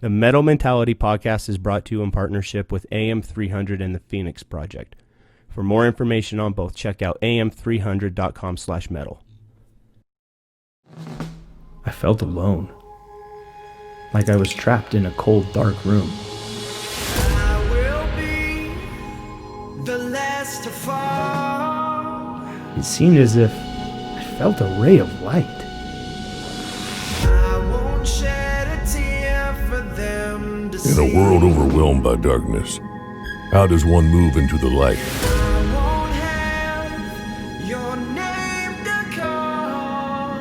The Mettle Mentality podcast is brought to you in partnership with AM300 and the Phoenix Project. For more information on both, check out am300.com/mettle. I felt alone, like I was trapped in a cold, dark room. I will be the last to fall. It seemed as if I felt a ray of light. I won't shed a tear for them to In see. a world overwhelmed by darkness, how does one move into the light? I won't have your name to call.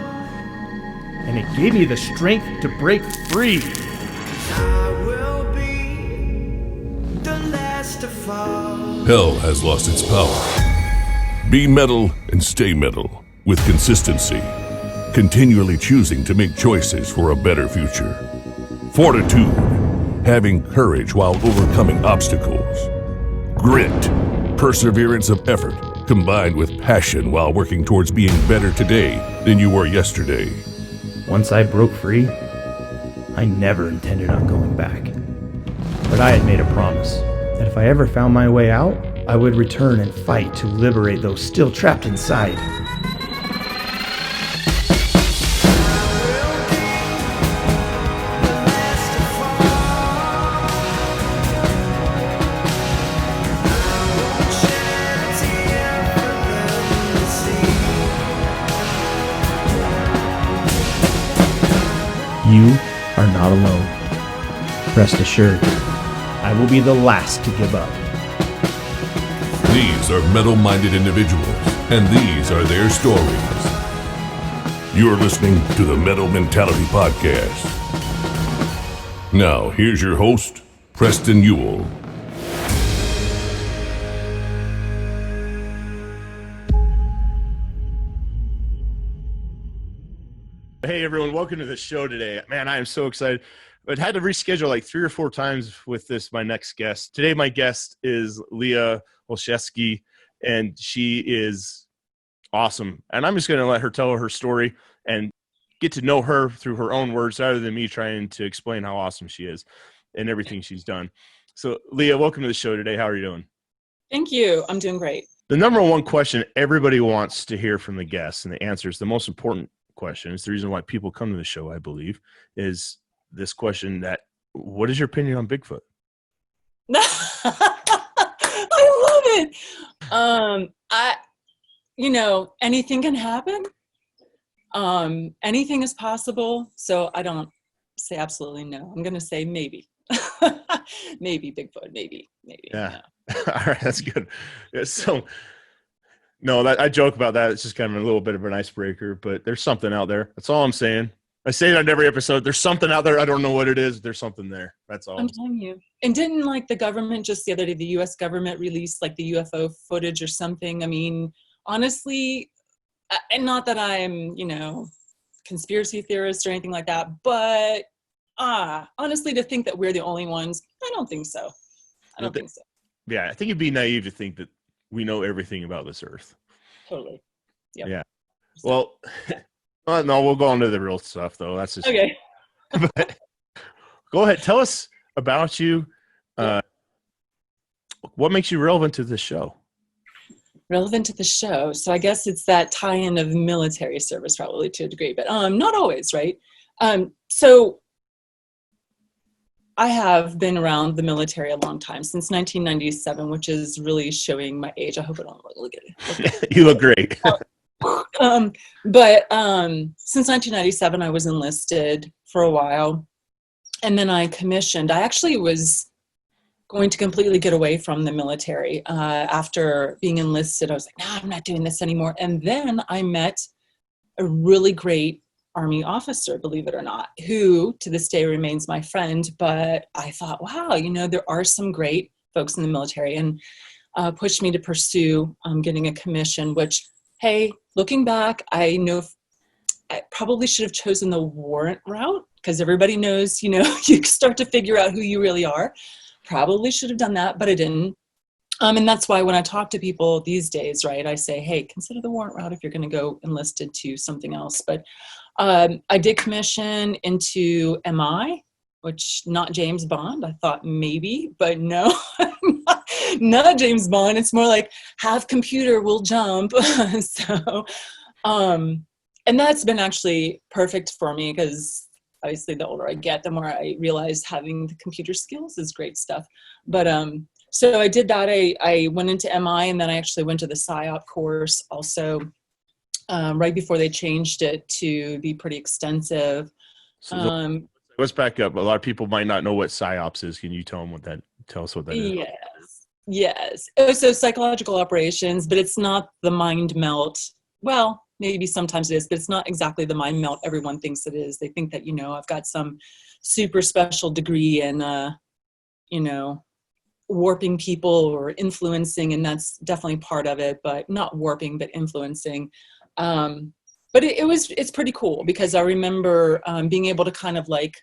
And it gave me the strength to break free. I will be the last to fall. Hell has lost its power. Be metal and stay metal with consistency, continually choosing to make choices for a better future. Fortitude, having courage while overcoming obstacles. Grit, perseverance of effort combined with passion while working towards being better today than you were yesterday. Once I broke free, I never intended on going back. But I had made a promise that if I ever found my way out, I would return and fight to liberate those still trapped inside. You are not alone. Rest assured, I will be the last to give up. These are metal-minded individuals, and these are their stories. You're listening to the Metal Mentality Podcast. Now, here's your host, Preston Ewell. Hey everyone, welcome to the show today. Man, I am so excited. I've had to reschedule like 3 or 4 times with my next guest. Today my guest is Leah Olszewski, and she is awesome. And I'm just going to let her tell her story and get to know her through her own words rather than me trying to explain how awesome she is and everything she's done. So Leah, welcome to the show today. How are you doing? Thank you. I'm doing great. The number one question everybody wants to hear from the guests, and the answer is the most important question. It's the reason why people come to the show, I believe, is this question that, what is your opinion on Bigfoot? I love it. Anything can happen. Anything is possible. So I don't say absolutely no. I'm going to say maybe. Maybe Bigfoot, maybe. Yeah. All right. That's good. Yeah, so no, I joke about that. It's just kind of a little bit of an icebreaker, but there's something out there. That's all I'm saying. I say it on every episode. There's something out there. I don't know what it is. There's something there. That's all. I'm telling you. And didn't the government just the other day, the U.S. government released the UFO footage or something? I mean, honestly, and not that I'm, conspiracy theorist or anything like that, but honestly, to think that we're the only ones, I don't think so. I don't think so. Yeah, I think it'd be naive to think that we know everything about this earth. Totally. Yep. Yeah. Well, no, we'll go on to the real stuff, though. That's just okay. But go ahead. Tell us about you. What makes you relevant to the show? Relevant to the show. So I guess it's that tie-in of military service, probably to a degree, but not always, right? So I have been around the military a long time, since 1997, which is really showing my age. I hope I don't look at it. You look great. But since 1997, I was enlisted for a while, and then I commissioned. I actually was going to completely get away from the military. After being enlisted, I was like, no, I'm not doing this anymore. And then I met a really great Army officer, believe it or not, who to this day remains my friend. But I thought, wow, there are some great folks in the military, and pushed me to pursue getting a commission, which, hey, looking back, I know I probably should have chosen the warrant route, because everybody knows, you start to figure out who you really are. Probably should have done that, but I didn't. And that's why when I talk to people these days, right, I say, hey, consider the warrant route if you're going to go enlisted to something else. But I did commission into MI, which not James Bond. I thought maybe, but no, not James Bond. It's more like have computer will jump. So, and that's been actually perfect for me because obviously the older I get, the more I realize having the computer skills is great stuff. But so I did that. I went into MI, and then I actually went to the PSYOP course also right before they changed it to be pretty extensive. So let's back up. A lot of people might not know what PSYOPs is. Can you tell us what that is? Yes. So psychological operations, but it's not the mind melt. Well, maybe sometimes it is, but it's not exactly the mind melt everyone thinks it is. They think that, I've got some super special degree in, warping people or influencing, and that's definitely part of it, but not warping, but influencing. But it's pretty cool because I remember being able to kind of like,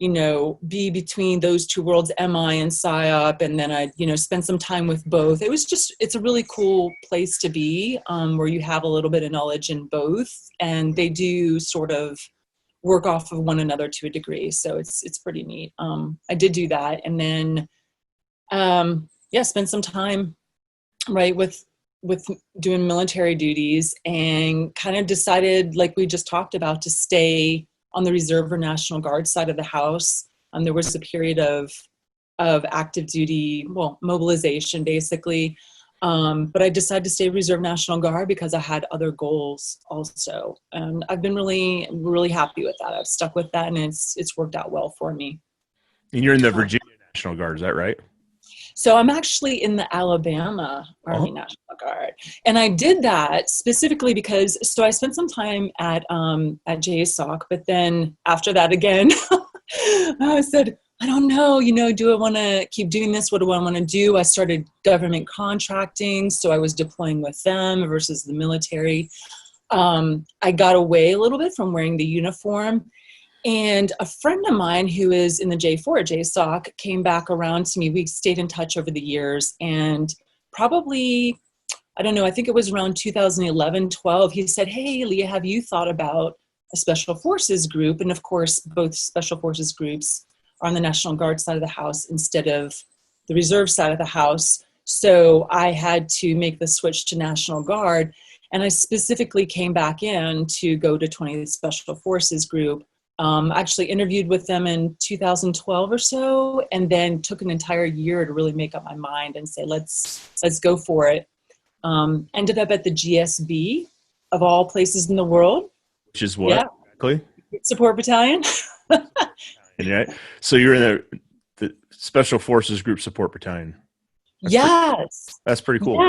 be between those two worlds, MI and PSYOP, and then I, spend some time with both. It's a really cool place to be, where you have a little bit of knowledge in both, and they do sort of work off of one another to a degree. So it's pretty neat. I did do that, and then, spend some time, right, with doing military duties, and kind of decided, like we just talked about, to stay on the Reserve or National Guard side of the house. There was a period of active duty, mobilization basically. But I decided to stay Reserve National Guard because I had other goals also. And I've been really, really happy with that. I've stuck with that, and it's worked out well for me. And you're in the Virginia National Guard, is that right? So I'm actually in the Alabama Army National Guard. And I did that specifically because, so I spent some time at JSOC, but then after that again, I said, I don't know, do I want to keep doing this? What do I want to do? I started government contracting, so I was deploying with them versus the military. I got away a little bit from wearing the uniform. And a friend of mine who is in the J4 at JSOC came back around to me. We stayed in touch over the years, and probably, I don't know, I think it was around 2011, 12, he said, hey, Leah, have you thought about a special forces group? And of course, both special forces groups are on the National Guard side of the house instead of the Reserve side of the house. So I had to make the switch to National Guard, and I specifically came back in to go to 20th Special Forces Group. Actually interviewed with them in 2012 or so, and then took an entire year to really make up my mind and say, let's go for it. Ended up at the GSB, of all places in the world. Which is what? Yeah. Exactly? Support Battalion. Right. So you're in the Special Forces Group Support Battalion. That's pretty cool.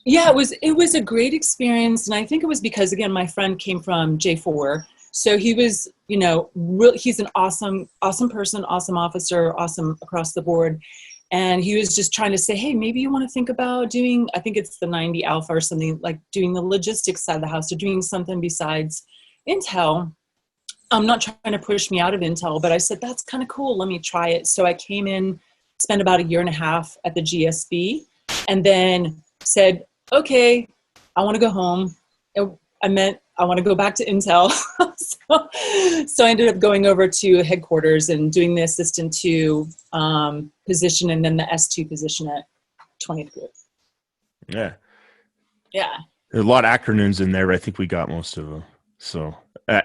Yeah, it was a great experience, and I think it was because, again, my friend came from J4. So he was, he's an awesome person, awesome officer, awesome across the board. And he was just trying to say, hey, maybe you want to think about doing, I think it's the 90 Alpha or something, like doing the logistics side of the house, or doing something besides Intel. I'm not trying to push me out of Intel, but I said, that's kind of cool. Let me try it. So I came in, spent about a year and a half at the GSB, and then said, okay, I want to go home. I want to go back to Intel. So I ended up going over to headquarters and doing the Assistant 2 position, and then the S2 position at 20th Group. Yeah. Yeah. There's a lot of acronyms in there, but I think we got most of them. So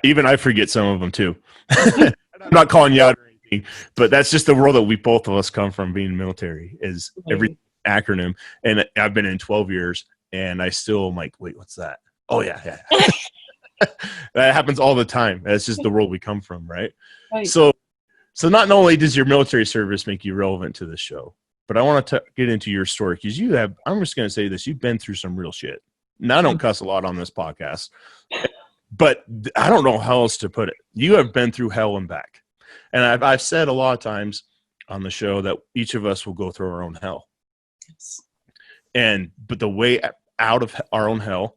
even I forget some of them too. I'm not calling you out or anything, but that's just the world that we both of us come from, being military, is every acronym. And I've been in 12 years, and I still am like, wait, what's that? Oh, yeah. That happens all the time. That's just the world we come from, right? So not only does your military service make you relevant to this show, but I want to get into your story, because I'm just going to say this, you've been through some real shit. Now, I don't cuss a lot on this podcast, but I don't know how else to put it. You have been through hell and back. And I've said a lot of times on the show that each of us will go through our own hell. Yes. But the way out of our own hell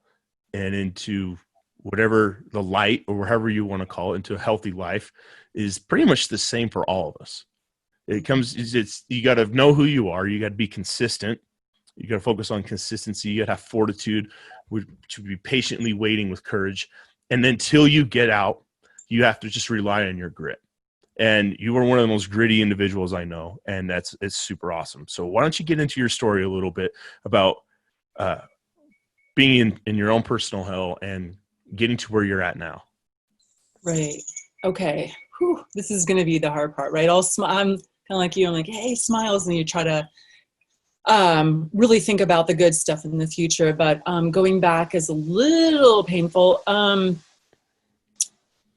and into whatever the light, or however you want to call it, into a healthy life, is pretty much the same for all of us. You got to know who you are. You got to be consistent. You got to focus on consistency. You got to have fortitude, which would be patiently waiting with courage. And then till you get out, you have to just rely on your grit. and you were one of the most gritty individuals I know, and it's super awesome. So why don't you get into your story a little bit about being in your own personal hell and getting to where you're at now? Right. Okay. Whew. This is going to be the hard part, right? I'm kind of like you. I'm like, hey, smiles, and you try to really think about the good stuff in the future. But going back is a little painful.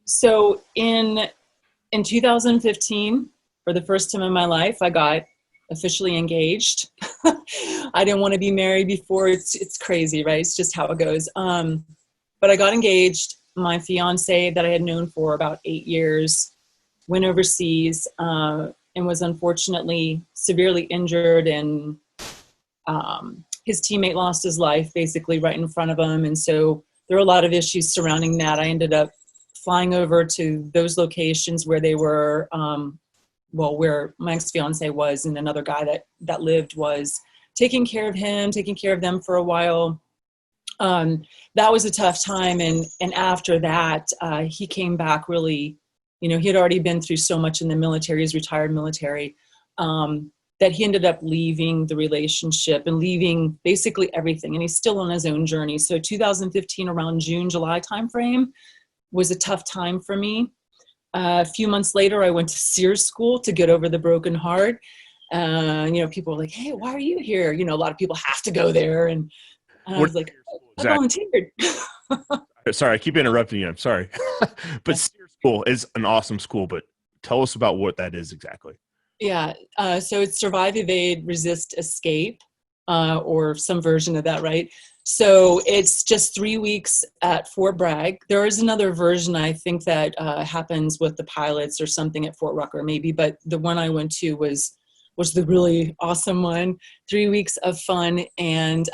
So in 2015, for the first time in my life, I got officially engaged. I didn't want to be married before. It's crazy, right? It's just how it goes. But I got engaged. My fiance that I had known for about 8 years went overseas and was unfortunately severely injured, and his teammate lost his life basically right in front of him. And so there were a lot of issues surrounding that. I ended up flying over to those locations where they were, where my ex-fiance was, and another guy that lived was taking care of him, taking care of them for a while. That was a tough time. And after that, he came back really, he had already been through so much in the military, he's retired military, that he ended up leaving the relationship and leaving basically everything. And he's still on his own journey. So 2015, around June, July timeframe was a tough time for me. A few months later, I went to Sere School to get over the broken heart. People were like, hey, why are you here? A lot of people have to go there. And I was like, I volunteered. Sorry, I keep interrupting you. I'm sorry. But Sere School is an awesome school, but tell us about what that is exactly. Yeah. So it's survive, evade, resist, escape, or some version of that, right? So it's just 3 weeks at Fort Bragg. There is another version, I think, that happens with the pilots or something at Fort Rucker maybe, but the one I went to was the really awesome one. 3 weeks of fun, and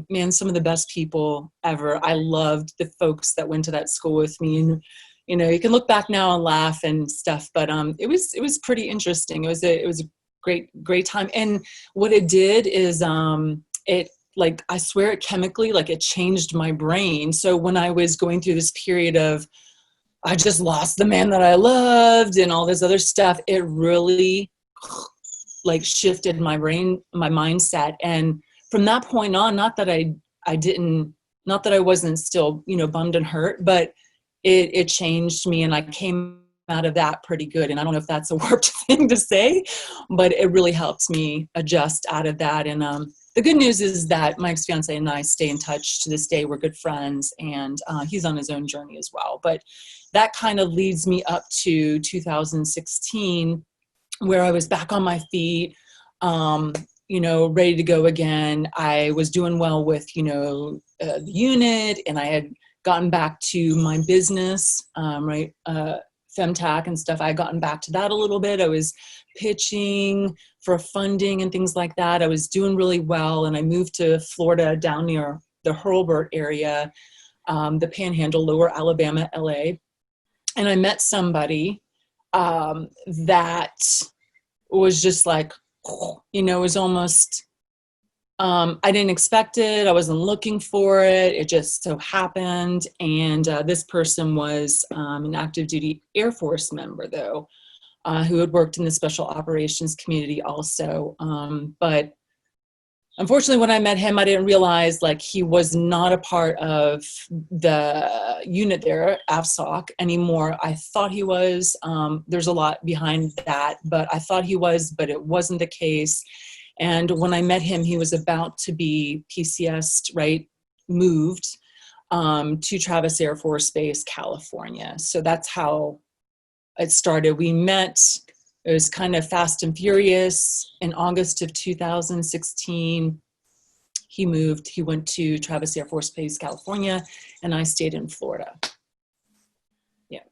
man, some of the best people ever. I loved the folks that went to that school with me, and you can look back now and laugh and stuff, but it was pretty interesting. It was a great time. And what it did is I swear it chemically, it changed my brain. So when I was going through this period of, I just lost the man that I loved and all this other stuff, it really shifted my brain, my mindset. And from that point on, not that I wasn't still, bummed and hurt, but it changed me, and I came out of that pretty good. And I don't know if that's a warped thing to say, but it really helped me adjust out of that. And the good news is that my ex-fiance and I stay in touch to this day. We're good friends, and he's on his own journey as well. But that kind of leads me up to 2016, where I was back on my feet, ready to go again. I was doing well with, the unit, and I had gotten back to my business, FEMTAC and stuff. I had gotten back to that a little bit. I was pitching for funding and things like that. I was doing really well, and I moved to Florida, down near the Hurlburt area, the Panhandle, Lower Alabama, LA. And I met somebody that was just it was almost, I didn't expect it. I wasn't looking for it. It just so happened. And this person was an active duty Air Force member, though, who had worked in the special operations community also. But unfortunately, when I met him, I didn't realize he was not a part of the unit there, AFSOC, anymore. I thought he was. There's a lot behind that, but I thought he was, but it wasn't the case. And when I met him, he was about to be PCS'd, moved to Travis Air Force Base, California. So that's how it started. We met, it was kind of fast and furious. In August of 2016, he moved. He went to Travis Air Force Base, California, and I stayed in Florida. Yeah,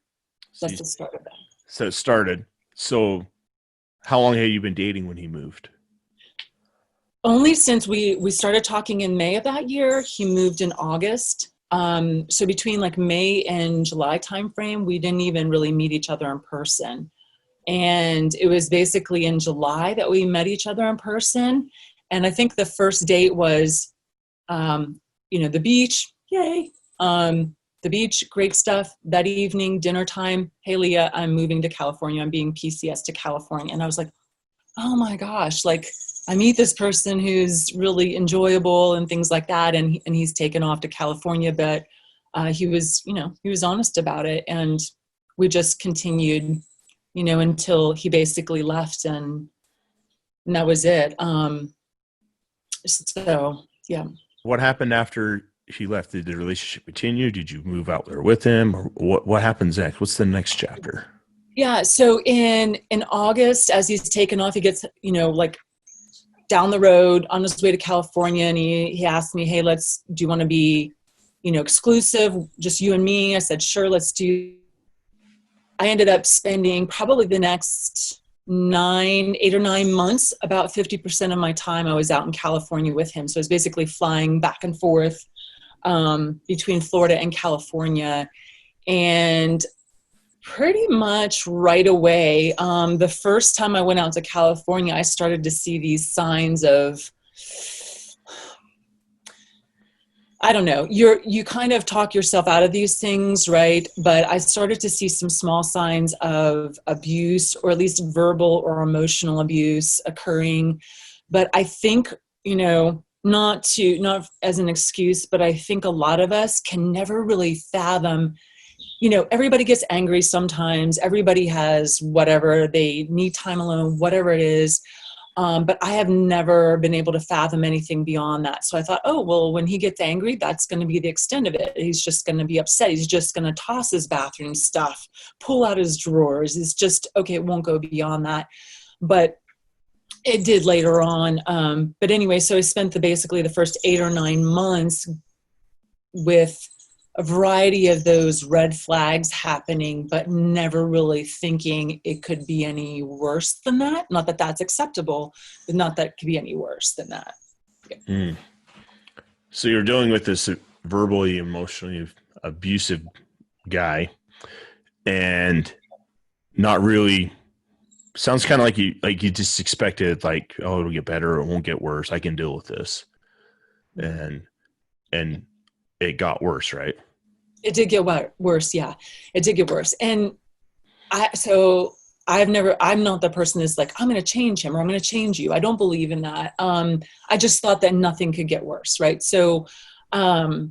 that's the start of that. So it started. So how long had you been dating when he moved? Only since we started talking in May of that year. He moved in August. So between May and July timeframe, we didn't even really meet each other in person. And it was basically in July that we met each other in person. And I think the first date was, the beach, yay. the beach, great stuff. That evening, dinner time, hey, Leah, I'm moving to California. I'm being PCS to California. And I was like, oh my gosh, like I meet this person who's really enjoyable and things like that. And he's taken off to California, but he was honest about it. And we just continued, until he basically left, and that was it. So, yeah. What happened after he left? Did the relationship continue? Did you move out there with him? Or what happens next? What's the next chapter? Yeah. So in August, as he's taken off, he gets, like down the road on his way to California. And he asked me, hey, do you want to be, exclusive, just you and me? I said, sure, let's do. I ended up spending probably the next 8 or 9 months, about 50% of my time I was out in California with him. So I was basically flying back and forth between Florida and California. And pretty much right away, the first time I went out to California, I started to see these signs of, I don't know, you kind of talk yourself out of these things, right? But I started to see some small signs of abuse, or at least verbal or emotional abuse occurring. But I think, not as an excuse, but I think a lot of us can never really fathom, everybody gets angry sometimes. Everybody has whatever, they need time alone, whatever it is. But I have never been able to fathom anything beyond that. So I thought, oh, well, when he gets angry, that's going to be the extent of it. He's just going to be upset. He's just going to toss his bathroom stuff, pull out his drawers. It's just, okay, it won't go beyond that. But it did later on. But anyway, so I spent basically the first 8 or 9 months with a variety of those red flags happening, but never really thinking it could be any worse than that. Not that that's acceptable, but not that it could be any worse than that. Yeah. Mm. So you're dealing with this verbally, emotionally abusive guy, and not really. Sounds kind of like you just expected, like, oh, it'll get better, it won't get worse. I can deal with this, and it got worse, right? It did get worse. Yeah, it did get worse. And I'm not the person that's like, I'm going to change him or I'm going to change you. I don't believe in that. I just thought that nothing could get worse. Right. So, I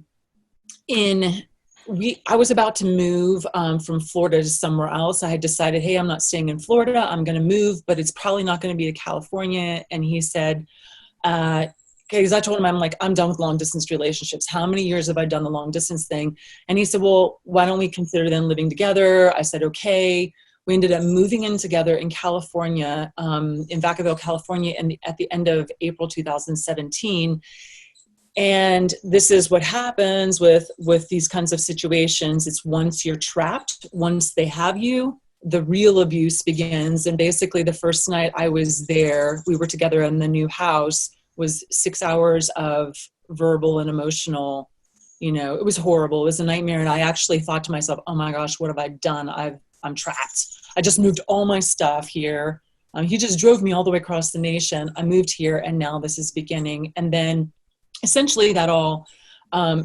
was about to move from Florida to somewhere else. I had decided, hey, I'm not staying in Florida. I'm going to move, but it's probably not going to be to California. And he said, because I told him, I'm done with long distance relationships. How many years have I done the long distance thing? And he said, well, why don't we consider then living together? I said, okay. We ended up moving in together in California, in Vacaville, California, at the end of April 2017. And this is what happens with these kinds of situations. It's once you're trapped, once they have you, the real abuse begins. And basically the first night I was there, we were together in the new house, was 6 hours of verbal and emotional, it was horrible. It was a nightmare. And I actually thought to myself, oh my gosh, what have I done? I'm trapped. I just moved all my stuff here. He just drove me all the way across the nation. I moved here and now this is beginning. And then essentially that all,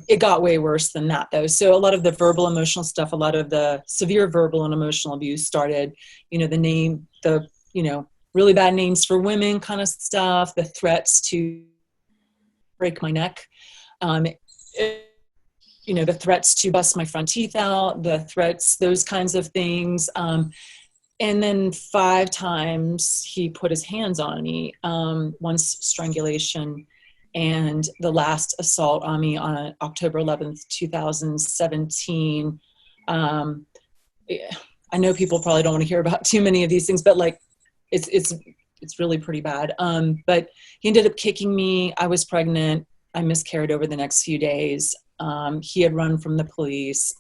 it got way worse than that though. So a lot of the verbal emotional stuff, a lot of the severe verbal and emotional abuse started, really bad names for women kind of stuff, the threats to break my neck, the threats to bust my front teeth out, the threats, those kinds of things. And then 5 times he put his hands on me, once strangulation, and the last assault on me on October 11th, 2017. I know people probably don't want to hear about too many of these things, but it's really pretty bad. But he ended up kicking me. I was pregnant. I miscarried over the next few days. He had run from the police.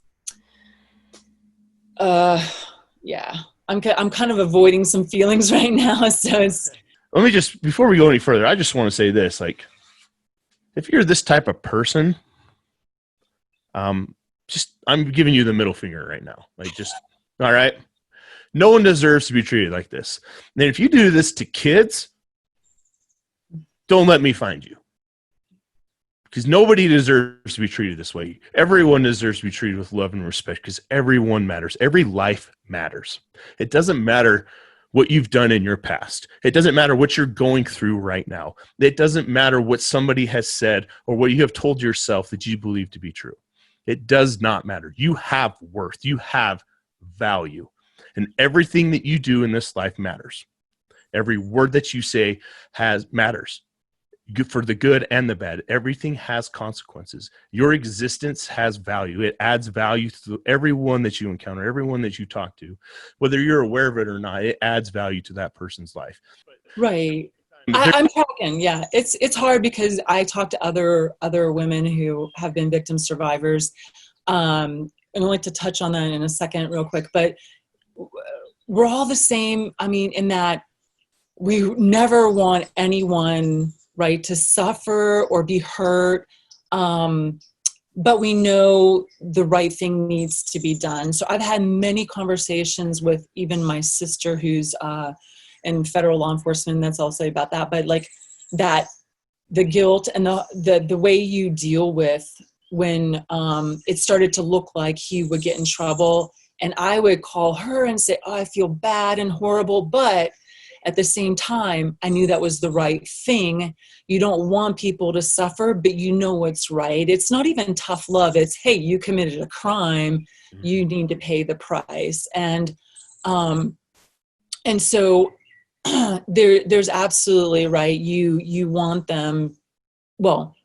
Yeah, I'm kind of avoiding some feelings right now. So Let me just, before we go any further, I just want to say this, if you're this type of person, I'm giving you the middle finger right now. All right. No one deserves to be treated like this. And if you do this to kids, don't let me find you. because nobody deserves to be treated this way. Everyone deserves to be treated with love and respect because everyone matters. Every life matters. It doesn't matter what you've done in your past. It doesn't matter what you're going through right now. It doesn't matter what somebody has said or what you have told yourself that you believe to be true. It does not matter. You have worth. You have value. And everything that you do in this life matters. Every word that you say matters. For the good and the bad. Everything has consequences. Your existence has value. It adds value to everyone that you encounter, everyone that you talk to. Whether you're aware of it or not, it adds value to that person's life. Right. I'm talking, yeah. It's hard because I talk to other women who have been victim survivors. And I'd like to touch on that in a second real quick. But we're all the same, I mean, in that we never want anyone, right, to suffer or be hurt, but we know the right thing needs to be done. So I've had many conversations with even my sister who's in federal law enforcement, and that's also about that, but like that the guilt and the way you deal with when it started to look like he would get in trouble, and I would call her and say, oh, I feel bad and horrible, but at the same time, I knew that was the right thing. You don't want people to suffer, but you know what's right. It's not even tough love. It's, hey, you committed a crime. You need to pay the price. And so there's absolutely right. You want them. Well,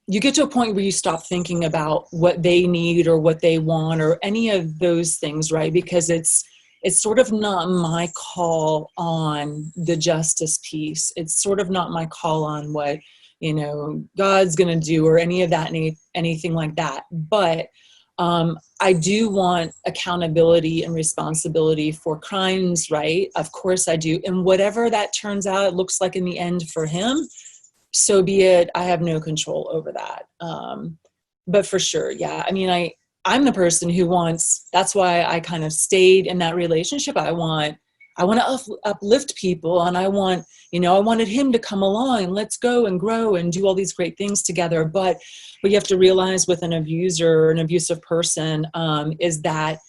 you get to a point where you stop thinking about what they need or what they want or any of those things, right? Because it's sort of not my call on the justice piece. It's sort of not my call on what, God's going to do or any of that, anything like that. But I do want accountability and responsibility for crimes, right? Of course I do. And whatever that turns out, it looks like in the end for him, so be it. I have no control over that. But for sure, yeah. I mean, I'm the person who wants, that's why I kind of stayed in that relationship. I want to uplift people, and I wanted him to come along and let's go and grow and do all these great things together. But what you have to realize with an abuser or an abusive person is that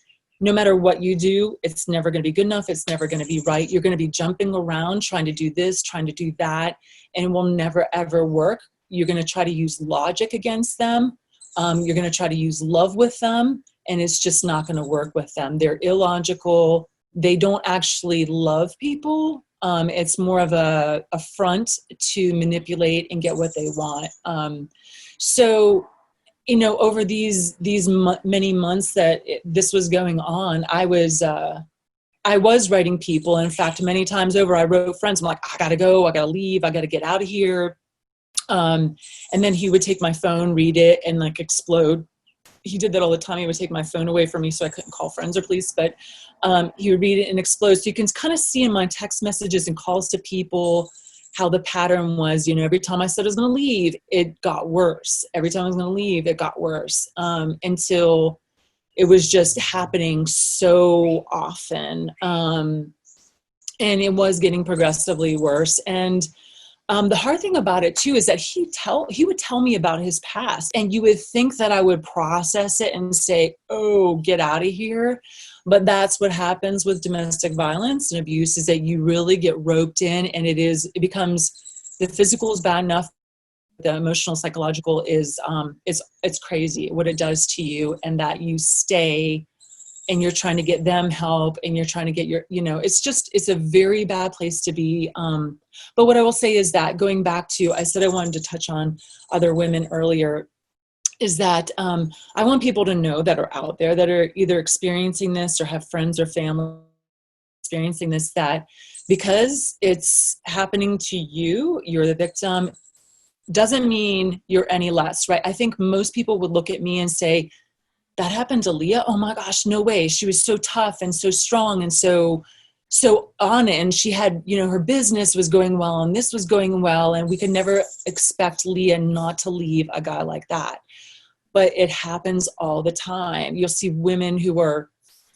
no matter what you do, it's never going to be good enough. It's never going to be right. You're going to be jumping around, trying to do this, trying to do that, and it will never, ever work. You're going to try to use logic against them. You're going to try to use love with them, and it's just not going to work with them. They're illogical. They don't actually love people. It's more of a front to manipulate and get what they want. So, over these many months that this was going on, I was writing people. In fact, many times over, I wrote friends. I'm like, I got to go. I got to leave. I got to get out of here. And then he would take my phone, read it, and like explode. He did that all the time. He would take my phone away from me so I couldn't call friends or police, but he would read it and explode. So you can kind of see in my text messages and calls to people how the pattern was. Every time I said I was going to leave, it got worse. Every time I was going to leave, it got worse, until it was just happening so often. And it was getting progressively worse. And the hard thing about it too is that he would tell me about his past, and you would think that I would process it and say, oh, get out of here. But that's what happens with domestic violence and abuse, is that you really get roped in, and it becomes, the physical is bad enough. The emotional, psychological is, it's crazy what it does to you, and that you stay and you're trying to get them help, and you're trying to get it's a very bad place to be. But what I will say is that, going back to, I said I wanted to touch on other women earlier, is that I want people to know that are out there that are either experiencing this or have friends or family experiencing this, that because it's happening to you, you're the victim, doesn't mean you're any less, right? I think most people would look at me and say, that happened to Leah? Oh my gosh, no way. She was so tough and so strong and so on it. And she had, her business was going well and this was going well. And we could never expect Leah not to leave a guy like that. But it happens all the time. You'll see women who are,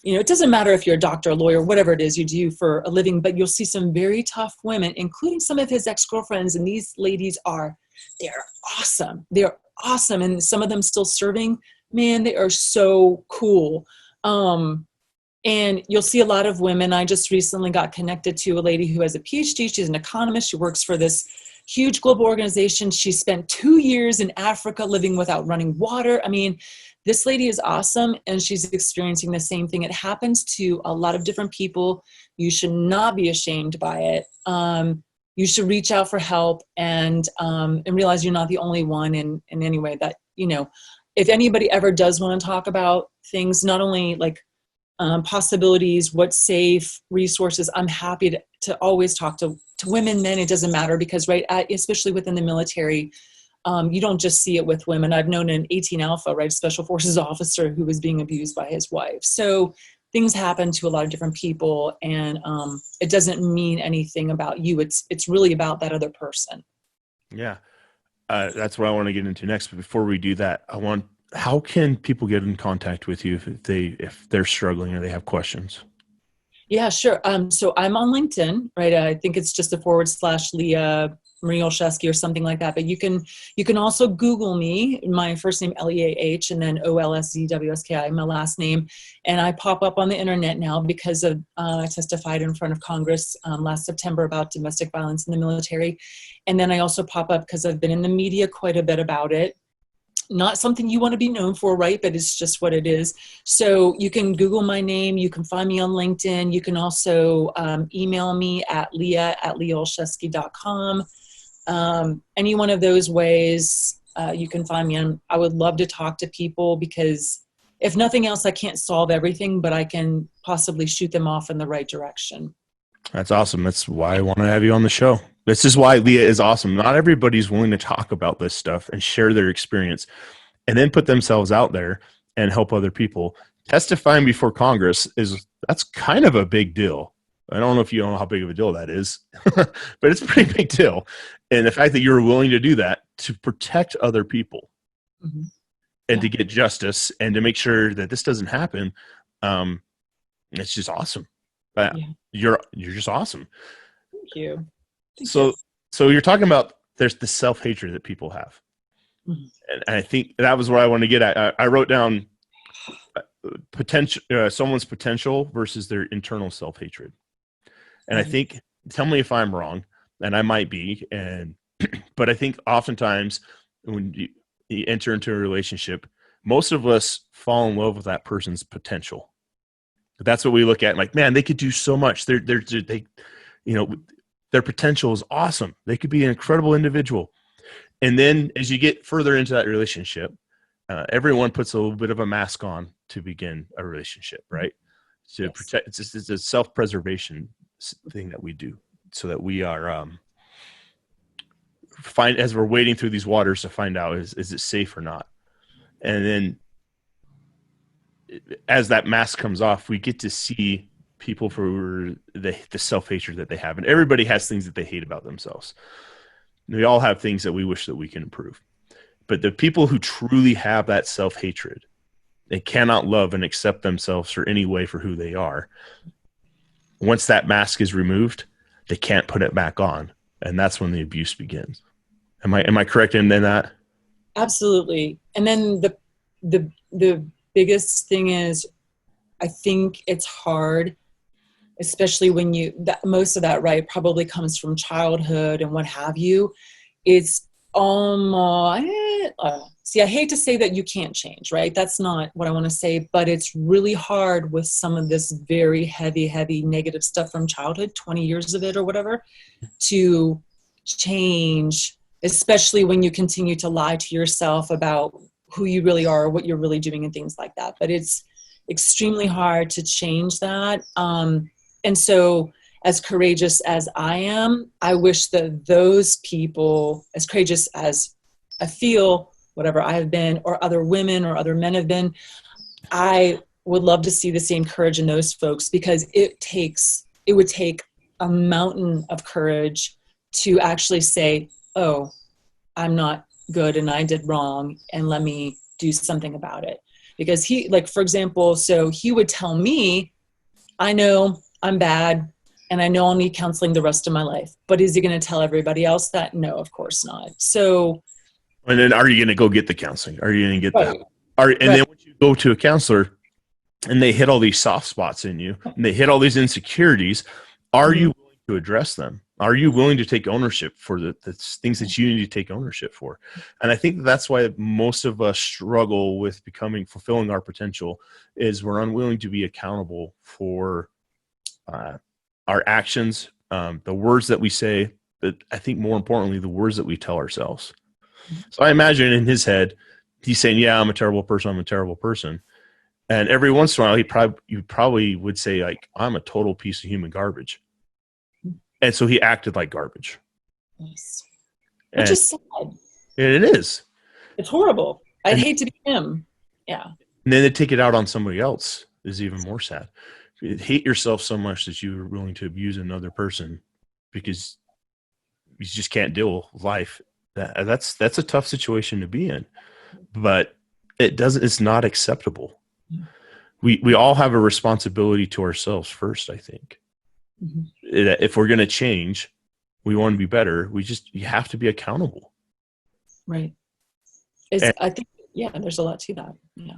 it doesn't matter if you're a doctor, a lawyer, whatever it is you do for a living, but you'll see some very tough women, including some of his ex-girlfriends. And these ladies they're awesome. They're awesome. And some of them still serving, man, they are so cool. And you'll see a lot of women. I just recently got connected to a lady who has a PhD. She's an economist. She works for this huge global organization. She spent 2 years in Africa living without running water. I mean, this lady is awesome, and she's experiencing the same thing. It happens to a lot of different people. You should not be ashamed by it. You should reach out for help and realize you're not the only one in any way that, you know, if anybody ever does want to talk about things, not only like possibilities, what's safe, resources, I'm happy to always talk to women, men, it doesn't matter, because especially within the military, you don't just see it with women. I've known an 18 Alpha, right, special forces officer who was being abused by his wife. So things happen to a lot of different people, and it doesn't mean anything about you. It's really about that other person. Yeah. That's what I want to get into next. But before we do that, how can people get in contact with you if they're struggling or they have questions? Yeah, sure. So I'm on LinkedIn, right? I think it's just / Leah Marie Olszewski or something like that. But you can also Google me, my first name Leah, and then Olszewski, my last name, and I pop up on the internet now because of I testified in front of Congress last September about domestic violence in the military, and then I also pop up because I've been in the media quite a bit about it. Not something you want to be known for, right? But it's just what it is. So you can Google my name. You can find me on LinkedIn. You can also email me at leaholszewski.com. Any one of those ways you can find me. I would love to talk to people because if nothing else, I can't solve everything, but I can possibly shoot them off in the right direction. That's awesome. That's why I want to have you on the show. This is why Leah is awesome. Not everybody's willing to talk about this stuff and share their experience and then put themselves out there and help other people. Testifying before Congress that's kind of a big deal. I don't know if you know how big of a deal that is, but it's a pretty big deal. And the fact that you're willing to do that to protect other people and to get justice and to make sure that this doesn't happen, it's just awesome. You're just awesome. Thank you. So you're talking about there's the self-hatred that people have. And I think that was what I wanted to get at. I wrote down potential, someone's potential versus their internal self-hatred. And I think, tell me if I'm wrong, and I might be, but I think oftentimes when you enter into a relationship, most of us fall in love with that person's potential. But that's what we look at, like, man, they could do so much. They their potential is awesome. They could be an incredible individual. And then as you get further into that relationship, everyone puts a little bit of a mask on to begin a relationship, right? To protect, it's a self-preservation thing that we do so that we are as we're wading through these waters to find out is it safe or not. And then as that mask comes off, we get to see people for the self-hatred that they have. And everybody has things that they hate about themselves. We all have things that we wish that we can improve. But the people who truly have that self-hatred, they cannot love and accept themselves for any way for who they are. Once that mask is removed, they can't put it back on. And that's when the abuse begins. Am I correct in that? Absolutely. And then the biggest thing is, I think it's hard, especially when most of that, right, probably comes from childhood and what have you. It's almost, see, I hate to say that you can't change, right? That's not what I want to say, but it's really hard with some of this very heavy negative stuff from childhood, 20 years of it or whatever, to change, especially when you continue to lie to yourself about who you really are, what you're really doing and things like that. But it's extremely hard to change that. And so as courageous as I am, I wish that those people, as courageous as I feel, whatever I have been, or other women or other men have been, I would love to see the same courage in those folks, because it would take a mountain of courage to actually say, oh, I'm not good and I did wrong, and let me do something about it. Because for example, so he would tell me, I know I'm bad and I know I'll need counseling the rest of my life, but is he going to tell everybody else that? No, of course not. So And then are you going to go get the counseling? Are you going to get Right. that? And then once you go to a counselor and they hit all these soft spots in you and they hit all these insecurities, are you willing to address them? Are you willing to take ownership for the things that you need to take ownership for? And I think that's why most of us struggle with fulfilling our potential, is we're unwilling to be accountable for our actions, the words that we say, but I think more importantly, the words that we tell ourselves. So I imagine in his head, he's saying, yeah, I'm a terrible person. I'm a terrible person. And every once in a while, you probably would say, like, I'm a total piece of human garbage. And so he acted like garbage. Yes. Which is sad. And it is. It's horrible. I'd hate to be him. Yeah. And then to take it out on somebody else is even more sad. You hate yourself so much that you're willing to abuse another person because you just can't deal with life. That's a tough situation to be in. But it's not acceptable. We all have a responsibility to ourselves first, I think. Mm-hmm. If we're going to change, we want to be better. You have to be accountable. Right. I think, there's a lot to that. Yeah.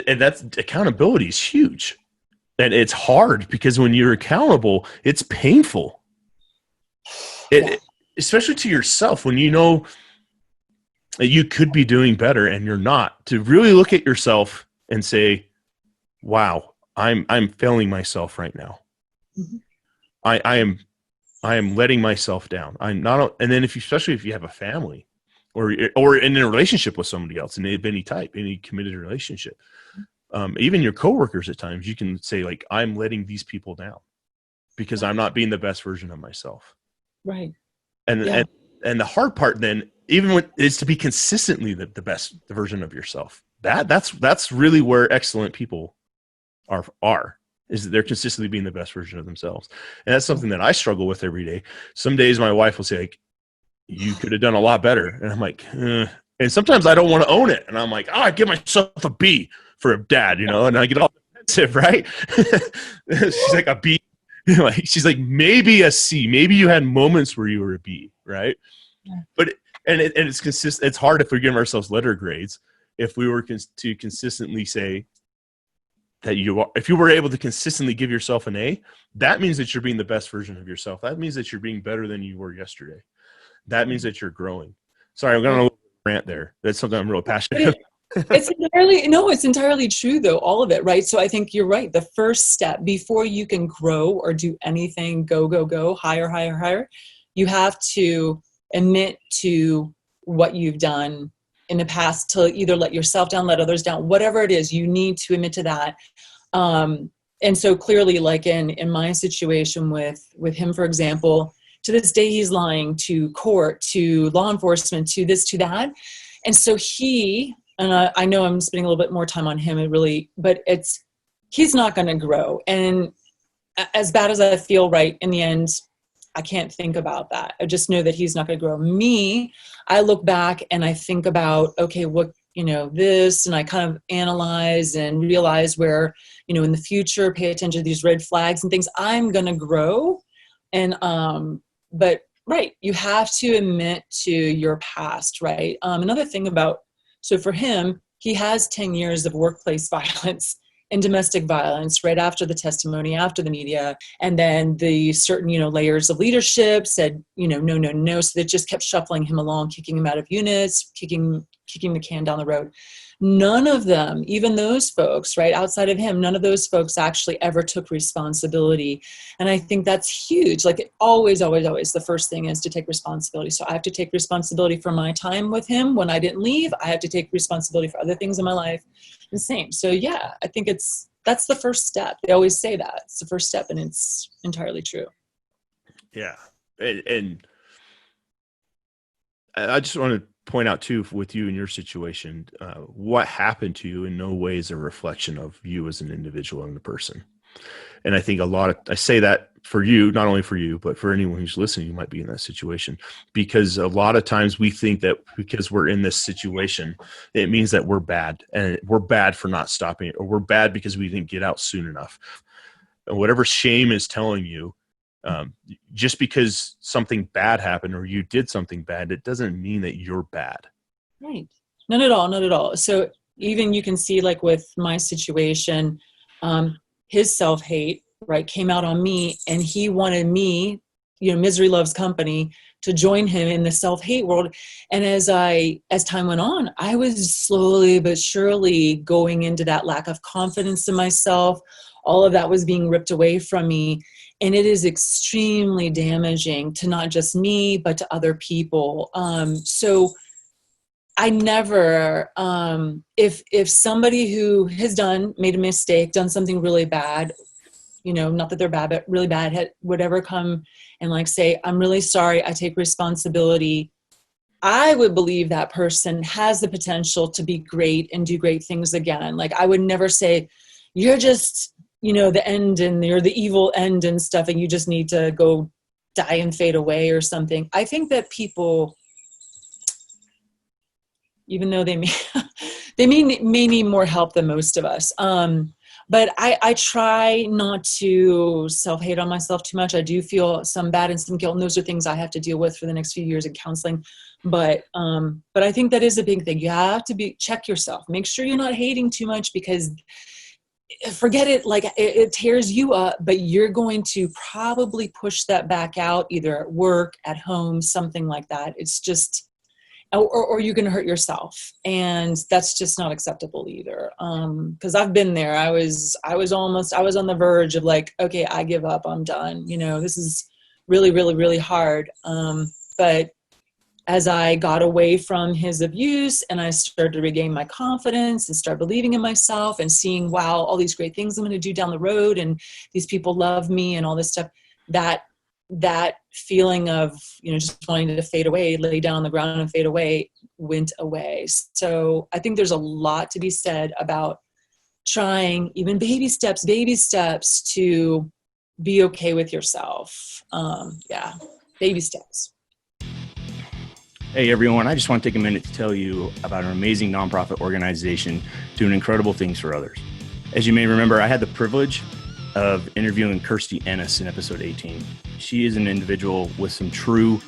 And that's accountability is huge. And it's hard because when you're accountable, it's painful. Especially to yourself, when you know that you could be doing better and you're not, to really look at yourself and say, wow, I'm failing myself right now. Mm-hmm. I am letting myself down. I'm not, and then especially if you have a family or in a relationship with somebody else, and of any type, any committed relationship, even your coworkers at times, you can say, like, I'm letting these people down because I'm not being the best version of myself. Right. And the hard part then, is to be consistently the best version of yourself. That's really where excellent people are. Is that they're consistently being the best version of themselves. And that's something that I struggle with every day. Some days my wife will say, like, you could have done a lot better. And I'm like, and sometimes I don't want to own it. And I'm like, I give myself a B for a dad, and I get all defensive, right? She's like, a B. She's like, maybe a C. Maybe you had moments where you were a B, right? Yeah. But it's consistent. It's hard if we give ourselves letter grades. If we were to consistently say that if you were able to consistently give yourself an A, that means that you're being the best version of yourself. That means that you're being better than you were yesterday. That means that you're growing. Sorry, I'm going to rant there. That's something I'm really passionate about. It's entirely true though, all of it, right? So I think you're right. The first step before you can grow or do anything, go, higher, you have to admit to what you've done in the past, to either let yourself down, let others down, whatever it is, you need to admit to that. And so clearly, like in my situation with him, for example, to this day, he's lying to court, to law enforcement, to this, to that. And so I know I'm spending a little bit more time on him, but he's not going to grow. And as bad as I feel, right, in the end, I can't think about that. I just know that he's not going to grow. Me, I look back and I think about, okay, what, this, and I kind of analyze and realize where, in the future, pay attention to these red flags and things. I'm going to grow. And, but right, you have to admit to your past, right? Another thing so for him, he has 10 years of workplace violence and domestic violence right after the testimony, after the media, and then the certain, layers of leadership said, no. So they just kept shuffling him along, kicking him out of units, kicking the can down the road. None of them, even those folks, right, outside of him, none of those folks actually ever took responsibility. And I think that's huge. Like always, the first thing is to take responsibility. So I have to take responsibility for my time with him when I didn't leave. I have to take responsibility for other things in my life. The same. So yeah, I think that's the first step. They always say that. It's the first step, and it's entirely true. Yeah. And I just want to point out too, with you in your situation, what happened to you in no way is a reflection of you as an individual and the person. And I think I say that for you, not only for you, but for anyone who's listening, you might be in that situation, because a lot of times we think that because we're in this situation, it means that we're bad, and we're bad for not stopping it, or we're bad because we didn't get out soon enough. And whatever shame is telling you, just because something bad happened or you did something bad, it doesn't mean that you're bad. Right. Not at all. Not at all. So even you can see, like with my situation, his self-hate, right, came out on me, and he wanted me, misery loves company, to join him in the self-hate world. And as time went on, I was slowly but surely going into that lack of confidence in myself. All of that was being ripped away from me. And it is extremely damaging to not just me, but to other people. So I never, if somebody who has made a mistake, done something really bad, not that they're bad, but really bad, would ever come and like say, I'm really sorry, I take responsibility, I would believe that person has the potential to be great and do great things again. Like, I would never say, you're just, the end and you're the evil end and stuff, and you just need to go die and fade away or something. I think that people, even though they may need more help than most of us. But I try not to self-hate on myself too much. I do feel some bad and some guilt, and those are things I have to deal with for the next few years in counseling. But I think that is a big thing. You have to check yourself. Make sure you're not hating too much, because forget it, like it tears you up, but you're going to probably push that back out either at work, at home, something like that. It's just, or you're going to hurt yourself, and that's just not acceptable either. Because I've been there. I was on the verge of like, okay, I give up, I'm done. This is really, really, really hard. But as I got away from his abuse and I started to regain my confidence and start believing in myself and seeing, wow, all these great things I'm going to do down the road, and these people love me and all this stuff, that feeling of, just wanting to fade away, lay down on the ground and fade away, went away. So I think there's a lot to be said about trying even baby steps to be okay with yourself. Baby steps. Hey everyone, I just want to take a minute to tell you about an amazing nonprofit organization doing incredible things for others. As you may remember, I had the privilege of interviewing Kirsty Ennis in episode 18. She is an individual with some true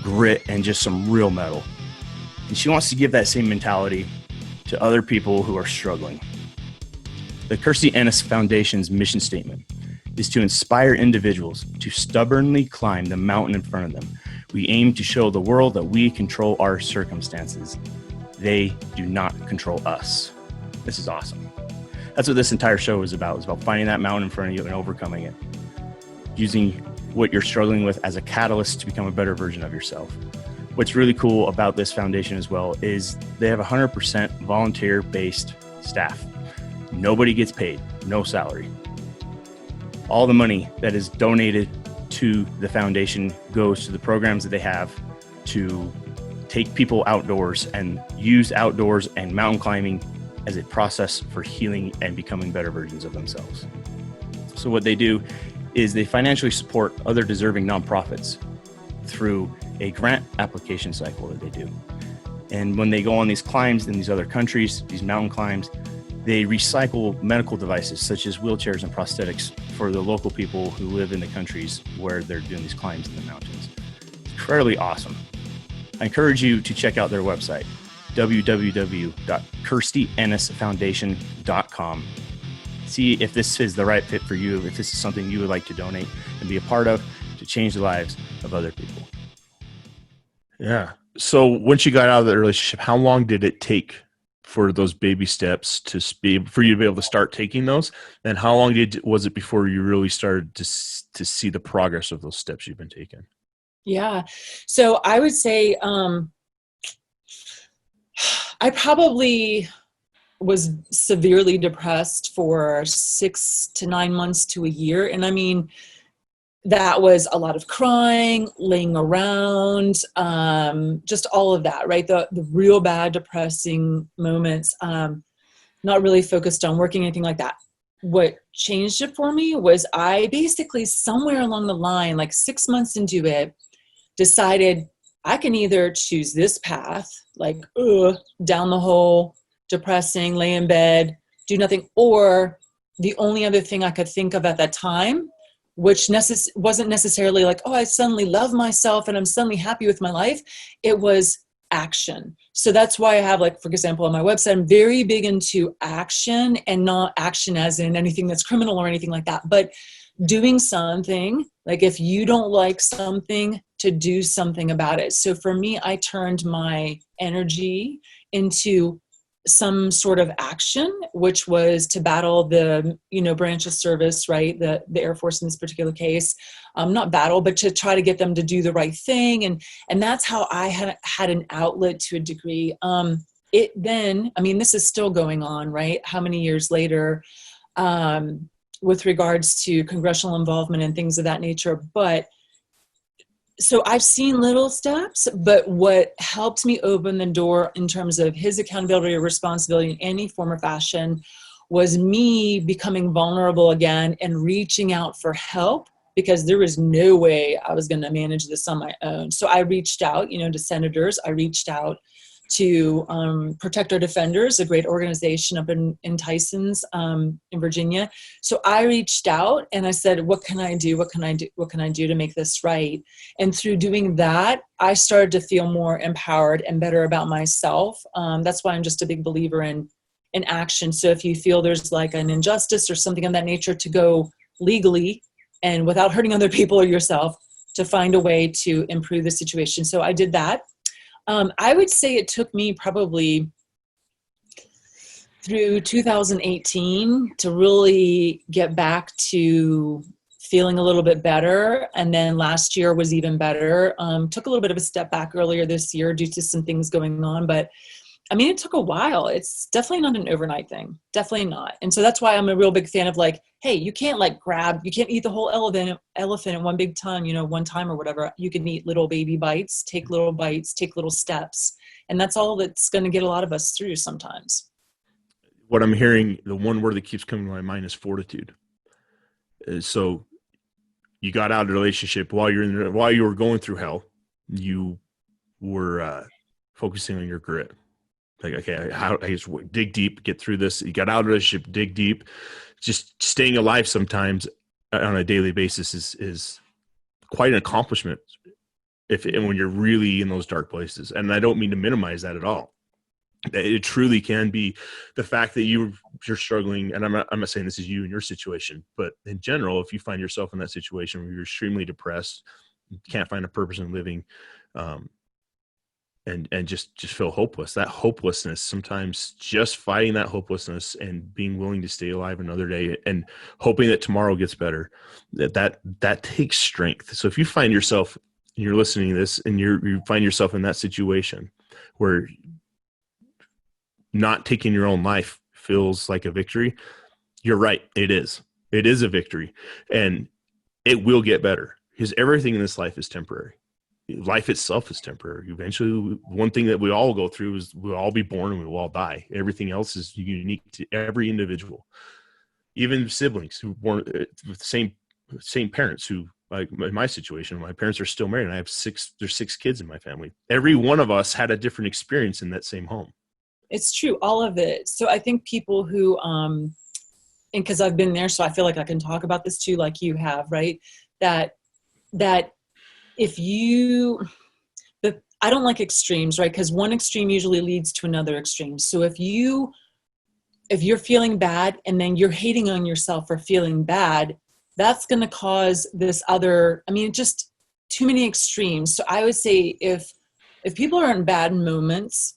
grit and just some real mettle. And she wants to give that same mentality to other people who are struggling. The Kirsty Ennis Foundation's mission statement is to inspire individuals to stubbornly climb the mountain in front of them. We aim to show the world that we control our circumstances. They do not control us. This is awesome. That's what this entire show is about. It's about finding that mountain in front of you and overcoming it. Using what you're struggling with as a catalyst to become a better version of yourself. What's really cool about this foundation as well is they have 100% volunteer-based staff. Nobody gets paid, no salary. All the money that is donated to the foundation goes to the programs that they have to take people outdoors and use outdoors and mountain climbing as a process for healing and becoming better versions of themselves. So what they do is they financially support other deserving nonprofits through a grant application cycle that they do. And when they go on these climbs in these other countries, these mountain climbs, they recycle medical devices such as wheelchairs and prosthetics for the local people who live in the countries where they're doing these climbs in the mountains. Incredibly awesome. I encourage you to check out their website, www.kirstyennisfoundation.com. See if this is the right fit for you, if this is something you would like to donate and be a part of to change the lives of other people. Yeah. So once you got out of the relationship, how long did it take for those baby steps for you to be able to start taking those? And how long was it before you really started to see the progress of those steps you've been taking? Yeah. So I would say I probably was severely depressed for 6 to 9 months to a year. And I mean, that was a lot of crying, laying around, just all of that, right? The real bad, depressing moments, not really focused on working, anything like that. What changed it for me was I basically somewhere along the line, like 6 months into it, decided I can either choose this path, like down the hole, depressing, lay in bed, do nothing, or the only other thing I could think of at that time, which wasn't necessarily like, oh, I suddenly love myself and I'm suddenly happy with my life. It was action. So that's why I have, like, for example, on my website, I'm very big into action, and not action as in anything that's criminal or anything like that, but doing something. Like, if you don't like something, to do something about it. So for me, I turned my energy into some sort of action, which was to battle the, branch of service, right? The Air Force in this particular case, not battle, but to try to get them to do the right thing. And that's how I had an outlet to a degree. It then, this is still going on, right? How many years later, with regards to congressional involvement and things of that nature. But so I've seen little steps, but what helped me open the door in terms of his accountability or responsibility in any form or fashion was me becoming vulnerable again and reaching out for help, because there was no way I was going to manage this on my own. So I reached out, to senators. I reached out to Protect Our Defenders, a great organization up in Tysons, in Virginia. So I reached out and I said, what can I do? What can I do? What can I do to make this right? And through doing that, I started to feel more empowered and better about myself. That's why I'm just a big believer in action. So if you feel there's like an injustice or something of that nature, to go legally and without hurting other people or yourself, to find a way to improve the situation. So I did that. I would say it took me probably through 2018 to really get back to feeling a little bit better. And then last year was even better. Took a little bit of a step back earlier this year due to some things going on. But it took a while. It's definitely not an overnight thing. Definitely not. And so that's why I'm a real big fan of, like, hey, you can't you can't eat the whole elephant in one big ton, one time or whatever. You can eat little baby bites, take little steps. And that's all that's going to get a lot of us through sometimes. What I'm hearing, the one word that keeps coming to my mind is fortitude. So you got out of the relationship while you were going through hell. You were focusing on your grit. Like, okay, how I just dig deep, get through this. You got out of the relationship, dig deep. Just staying alive sometimes on a daily basis is quite an accomplishment and when you're really in those dark places. And I don't mean to minimize that at all. It truly can be the fact that you're struggling. And I'm not saying this is you in your situation, but in general, if you find yourself in that situation where you're extremely depressed, can't find a purpose in living, and just feel hopeless. That hopelessness, sometimes just fighting that hopelessness and being willing to stay alive another day and hoping that tomorrow gets better, that takes strength. So if you find yourself, you're listening to this and you find yourself in that situation where not taking your own life feels like a victory, you're right. It is a victory, and it will get better, because everything in this life is temporary. Life itself is temporary. Eventually, one thing that we all go through is we'll all be born and we will all die. Everything else is unique to every individual. Even siblings who were born with the same parents, who, like in my situation, my parents are still married and I have there's 6 kids in my family. Every one of us had a different experience in that same home. It's true, all of it. So I think people who, and because I've been there, so I feel like I can talk about this too, like you have, right? That if I don't like extremes, right? Because one extreme usually leads to another extreme. So if you're feeling bad and then you're hating on yourself for feeling bad, that's going to cause this other, just too many extremes. So I would say if people are in bad moments,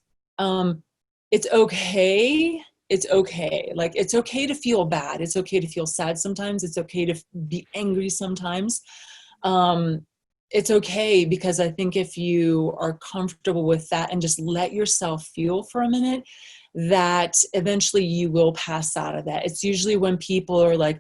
it's okay. It's okay. Like, it's okay to feel bad. It's okay to feel sad sometimes. It's okay to be angry sometimes. It's okay, because I think if you are comfortable with that and just let yourself feel for a minute, that eventually you will pass out of that. It's usually when people are like,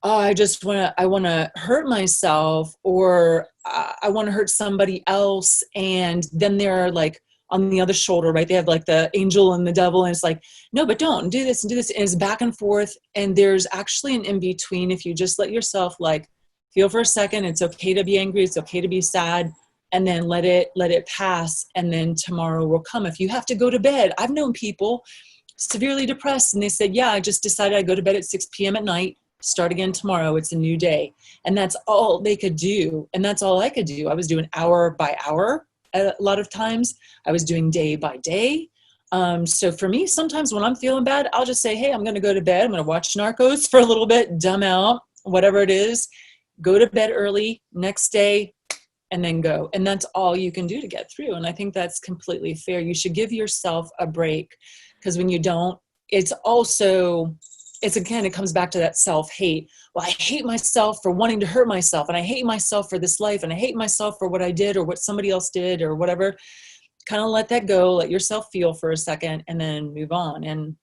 oh, I want to hurt myself, or I want to hurt somebody else. And then they're like on the other shoulder, right? They have like the angel and the devil. And it's like, no, but don't do this and do this. And it's back and forth. And there's actually an in-between. If you just let yourself like feel for a second, it's okay to be angry. It's okay to be sad. And then let it pass. And then tomorrow will come. If you have to go to bed, I've known people severely depressed and they said, yeah, I just decided I'd go to bed at 6 p.m. at night, start again tomorrow. It's a new day. And that's all they could do. And that's all I could do. I was doing hour by hour a lot of times. I was doing day by day. So for me, sometimes when I'm feeling bad, I'll just say, hey, I'm going to go to bed. I'm going to watch Narcos for a little bit, dumb out, whatever it is, go to bed early, next day, and then go. And that's all you can do to get through. And I think that's completely fair. You should give yourself a break, because when you don't, it comes back to that self-hate. Well, I hate myself for wanting to hurt myself, and I hate myself for this life, and I hate myself for what I did or what somebody else did or whatever. Kind of let that go, let yourself feel for a second, and then move on. And,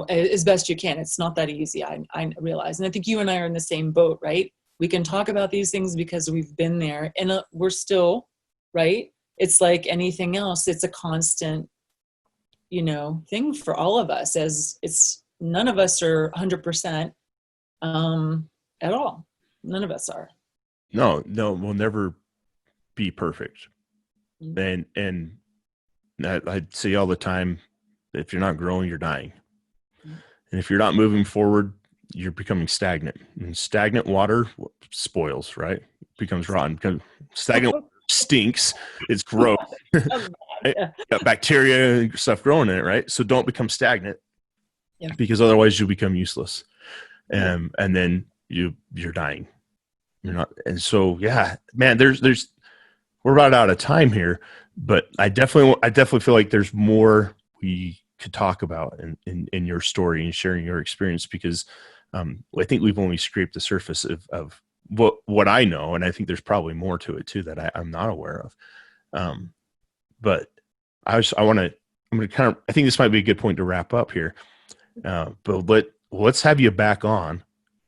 as best you can. It's not that easy, I realize. And I think you and I are in the same boat, right? We can talk about these things because we've been there, and we're still, right? It's like anything else. It's a constant, thing for all of us, as it's none of us are 100% at all. None of us are. No, we'll never be perfect. And I'd say all the time, if you're not growing, you're dying. And if you're not moving forward, you're becoming stagnant. And stagnant water spoils, right? It becomes rotten. Because stagnant water stinks. It's gross. Right? Got bacteria and stuff growing in it, right? So don't become stagnant, because otherwise you'll become useless. And then you're dying. You're not. And so, man, we're about out of time here, but I definitely feel like there's more we could talk about in your story and sharing your experience, because I think we've only scraped the surface of what I know, and I think there's probably more to it too that I'm not aware of. But I think this might be a good point to wrap up here. But let's have you back on.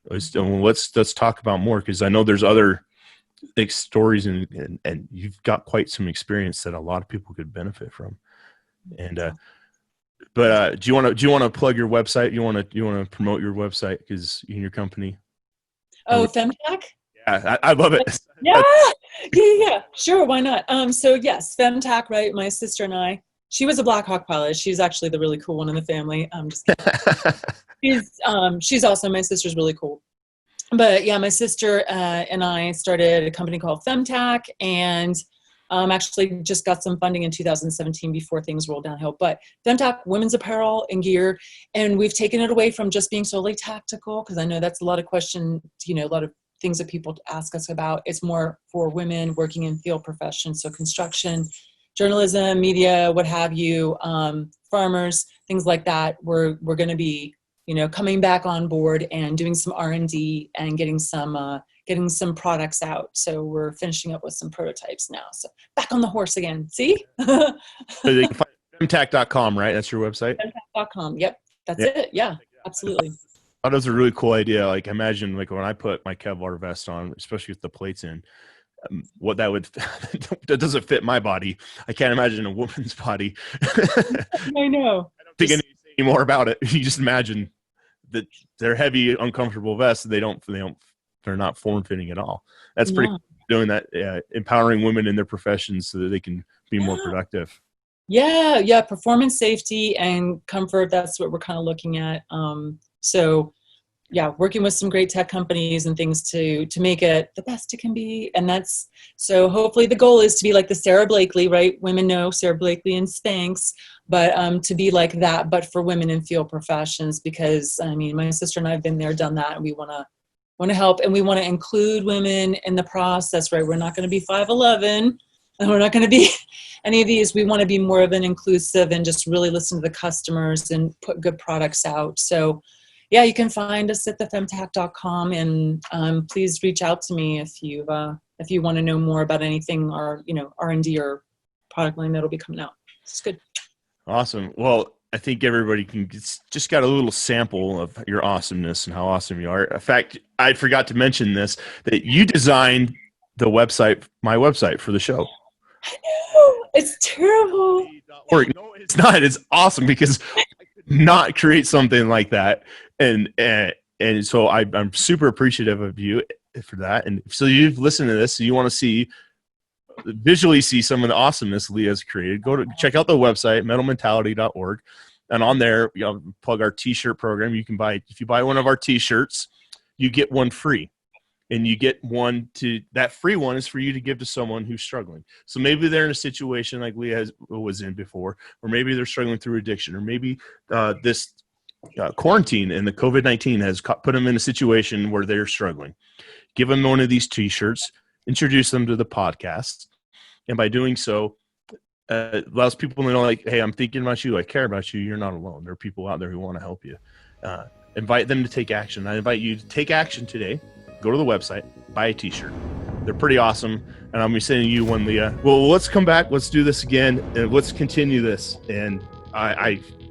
Let's talk about more, because I know there's other stories and you've got quite some experience that a lot of people could benefit from. And but do you want to plug your website? You want to promote your website, because in your company? Oh, FEMTAC? Yeah, I love it. Yeah. Sure, why not? So yes, FEMTAC, right? My sister and I. She was a Black Hawk pilot. She's actually the really cool one in the family. I'm just kidding. She's awesome. My sister's really cool. But yeah, my sister and I started a company called FEMTAC, and actually just got some funding in 2017 before things rolled downhill. But FEMTAC, women's apparel and gear, and we've taken it away from just being solely tactical, because I know that's a lot of questions, a lot of things that people ask us about. It's more for women working in field professions, so construction, journalism, media, what have you, farmers, things like that. We're going to be, coming back on board and doing some R&D and getting some products out. So we're finishing up with some prototypes now. So back on the horse again. See? So they can find femtac.com, right? That's your website? Femtac.com. Yep. That's it. Yeah, absolutely. I thought it was a really cool idea. Like, imagine when I put my Kevlar vest on, especially with the plates in, what that would that doesn't fit my body. I can't imagine a woman's body. I know. I don't think any more about it. You just imagine that they're heavy, uncomfortable vests. They're not form fitting at all. That's pretty cool, doing that, empowering women in their professions so that they can be more productive. Yeah. Performance, safety, and comfort. That's what we're kind of looking at. So yeah, working with some great tech companies and things to make it the best it can be. And that's, so hopefully the goal is to be like the Sarah Blakely, right? Women know Sarah Blakely and Spanx, but to be like that, but for women in field professions, because I mean, my sister and I have been there, done that, and we want to help, and we want to include women in the process, right? We're not going to be 5'11", and we're not going to be any of these. We want to be more of an inclusive and just really listen to the customers and put good products out. So yeah, you can find us at thefemtac.com, and please reach out to me if you want to know more about anything, or R&D or product line that'll be coming out. It's good. Awesome. Well, I think everybody just got a little sample of your awesomeness and how awesome you are. In fact, I forgot to mention this, that you designed the website, my website for the show. I know. It's terrible. No, it's not. It's awesome, because I could not create something like that. And so I'm super appreciative of you for that. And so you've listened to this, so you want to visually see some of the awesomeness Leah's created. Go to check out the website, metalmentality.org. And on there, plug our t-shirt program. You can if you buy one of our t-shirts, you get one free. and you get one that free one is for you to give to someone who's struggling. So maybe they're in a situation like Leah was in before, or maybe they're struggling through addiction, or maybe this quarantine and the COVID-19 has put them in a situation where they're struggling. Give them one of these t-shirts, introduce them to the podcast. And by doing so, allows people to know, like, hey, I'm thinking about you. I care about you. You're not alone. There are people out there who want to help you. Invite them to take action. I invite you to take action today. Go to the website, buy a t-shirt. They're pretty awesome. And I'll be sending you one, Leah. Well, let's come back. Let's do this again. And let's continue this. And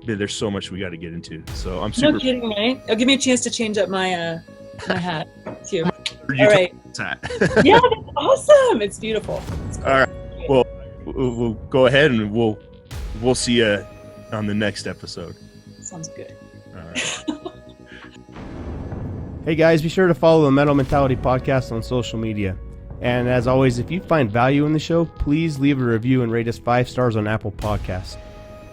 there's so much we got to get into. So I'm super. No kidding, right? It'll give me a chance to change up my my hat too. All right. Yeah, that's awesome. It's beautiful. It's cool. All right. Well, we'll go ahead and we'll see you on the next episode. Sounds good. All right. Hey guys, be sure to follow the Mettle Mentality Podcast on social media. And as always, if you find value in the show, please leave a review and rate us 5 stars on Apple Podcasts.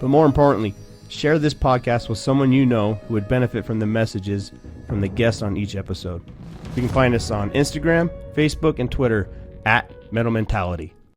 But more importantly, share this podcast with someone you know who would benefit from the messages from the guests on each episode. You can find us on Instagram, Facebook, and Twitter at Mettle Mentality.